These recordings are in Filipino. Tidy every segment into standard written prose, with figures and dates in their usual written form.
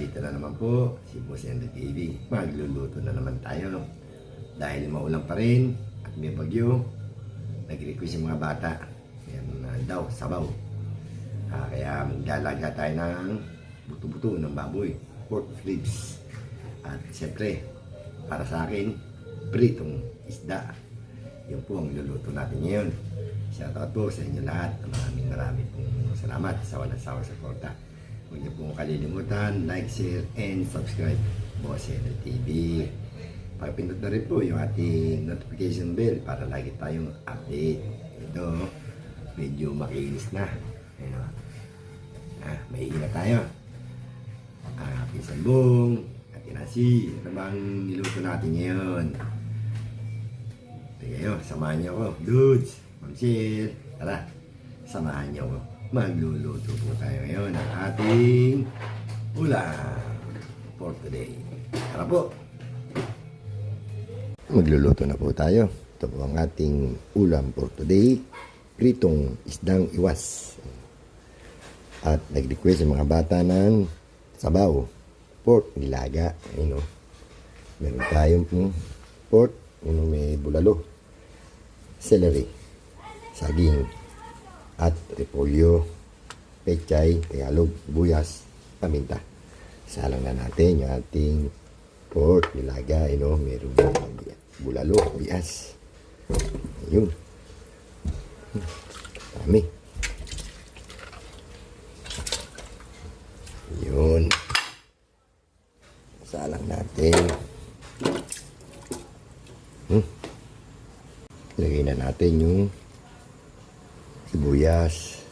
Ito na naman po, si Boss Henry TV. Magluluto na naman tayo. Dahil maulan pa rin at may bagyo, nag-request yung mga bata. Yan daw, sabaw. Kaya maglalaga tayo ng buto-buto ng baboy, pork ribs. At siyempre, para sa akin, pritong isda. Yun po ang luluto natin ngayon. Shoutout po sa inyo lahat. Maraming pong salamat sa walang sawang suporta. Huwag niyo pong kalilimutan, like, share, and subscribe. Boss Henry TV. Pagpindot na rin po yung ating notification bell para lagi tayong update. Ito, medyo makinis na. Ayun. May na tayo. Pinsalbong, katinasi. Ito bang niluto natin ngayon? Kayo, samahan niyo ako. Dudes, Ma'am Sil. Tara, samahan niyo ako. Magluluto po tayo ngayon ng ating ulam for today. Tara po! Magluluto na po tayo. Ito po ang ating ulam for today. Pritong isdang iwas. At nag-request yung mga bata ng sabaw. Pork nilaga. Meron tayong pork. May bulalo. Celery. Saging. At repolyo, pechay, tagalog, buyas, paminta. Salang na natin yung ating pork, nilaga, meron bulalo, bias. Ayun. Dami. Ayun. Salang natin. Lagay na natin yung sibuyas,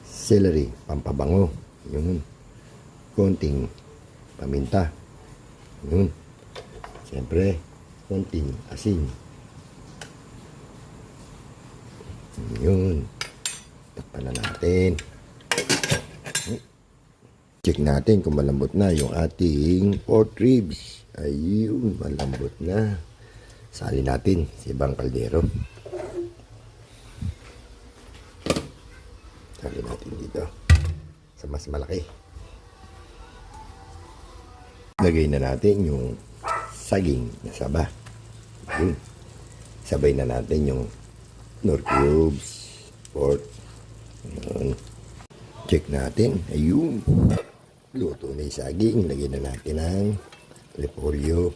celery, pampabango, yun, konting paminta, yun, siyempre, konting asin, yun, takpan na natin, check natin kung malambot na yung ating pork ribs, ayun, malambot na, salin natin sa ibang kaldero. Lagyan natin dito sa mas malaki. Lagay na natin yung saging na saba. Ayun. Sabay na natin yung nor cubes, pork. Ayun. Check natin. Ayun. Luto na yung saging. Lagyan na natin ang repolyo.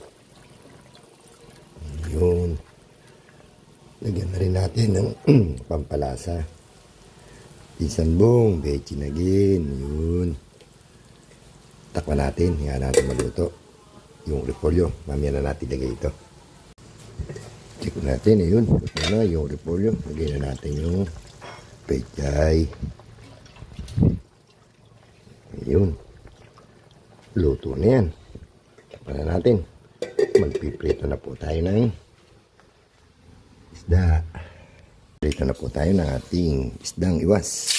Ayun. Lagyan na rin natin ng pampalasa. Pinsanbong, bechinagin, yun. Takpan natin, hinga natin maluto. Yung repolyo, mamaya na natin lagay ito. Check natin, yun. Luto na yung repolyo. Lagay na natin yung pechay. Ayun. Luto na yan. Takpan na natin. Magpiprito na po tayo ng isda. Prito na po tayo ng ating isdang iwas.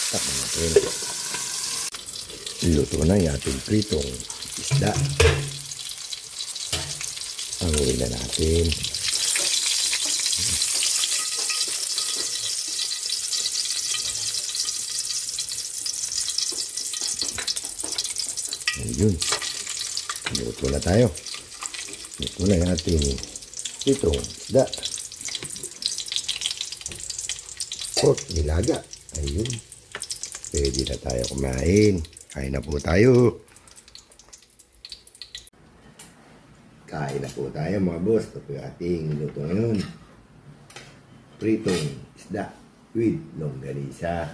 Takpan natin. Luto na yung ating pritong isda. Angulin na natin. Ayun. Luto na tayo. Luto na yung ating itong isda. Pork nilaga. Ayun. Pwede na tayo kumain. Kain na po tayo. Kain na po tayo mga boss. Ito po yung ating luto ngayon. Pritong isda with longganisa.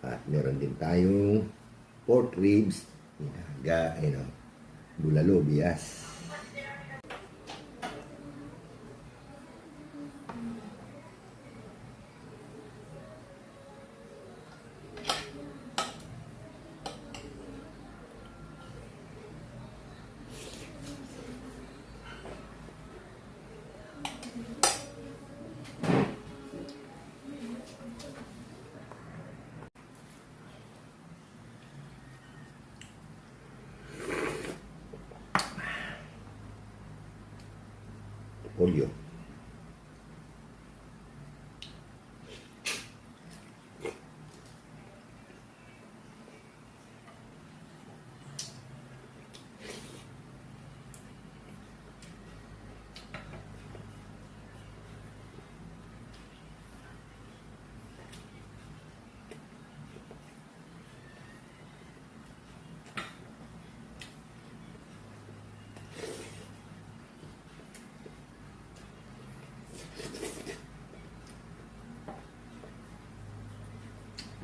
At meron din tayong pork ribs, nilaga, bulalo, bias. repolyo.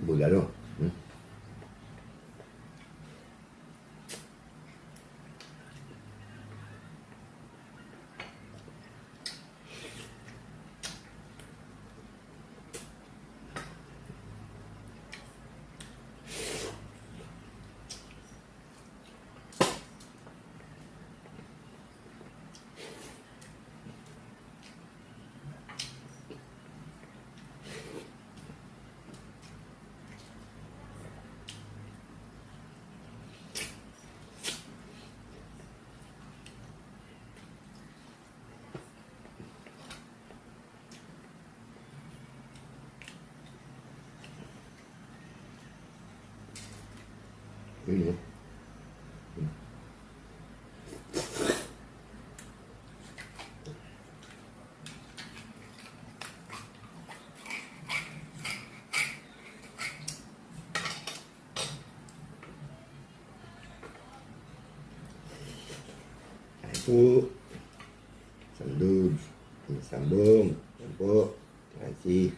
Bulalo. Yun. Ayan po. Sandog. Sambong. Ayan po. Kasi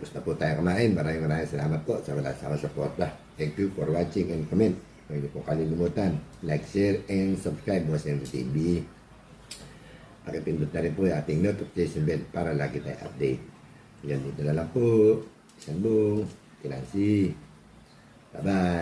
tapos na po tayo kumain. Maraming salamat po sa wala sa suporta. Thank you for watching and comment. Huwag niyo po kalilimutan. Like, share, and subscribe Boss Henry TV. Pakipindot na rin po yung ating notification bell para lagi tayo update. Yan, dito na lang po. Isang buong. Kinansi. Bye-bye.